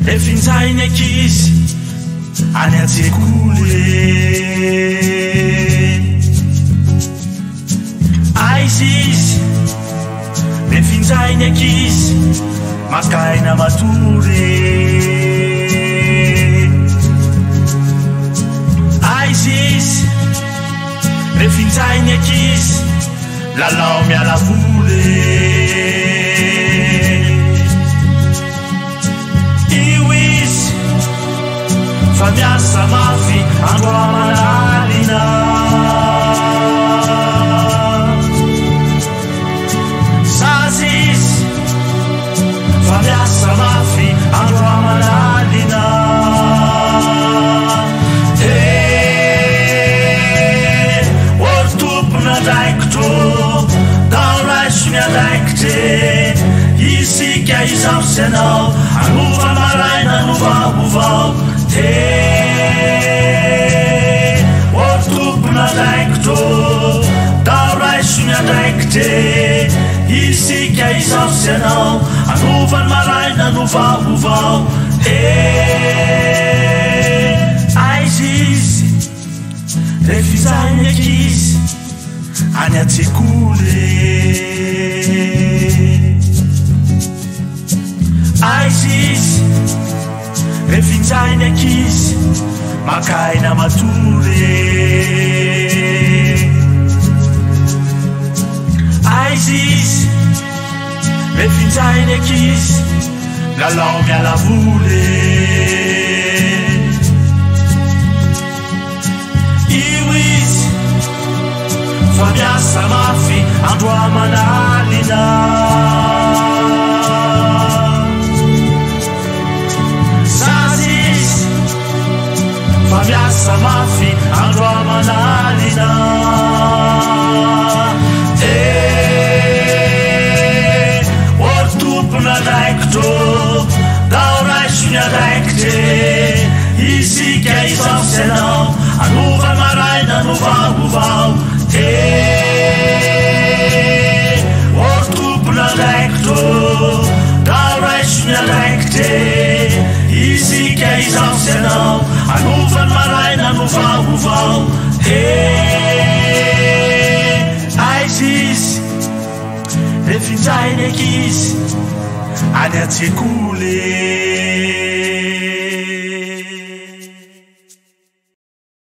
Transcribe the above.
efinjainy ankizy any an-tsekoly aizy izy efinjainy ankizy makaina matory aizy izy efinjainy ankizy lalao miala voly fa miasa mafy andro amalalina sazy izy fa miasa mafy andro amalalina olo tompona draikitro tao raiso miandraikitry isika izao sy anao anova maraina anovaovao olo tompona draikitro tao raiso miandraikitry isika izao sy anao anovany maraina anovaovao aizy izy refizainy ankizy any an-tsekoly aizy izy refinjainy ankizy makaina matory aizy izy refinjainy ankizy lalao miala voly io izy fa miasa mafy andro amanalina miasa mafy andro amanalina olo tompona draikitro tao raiso miandraikitry isika izao sy anao anova maraina anovaovao olo tompona draikitro tao raiso miandraikitry isika izao sy anao anovany maraina anovaovao aizy izy refinjainy ankizy any an-tsekoly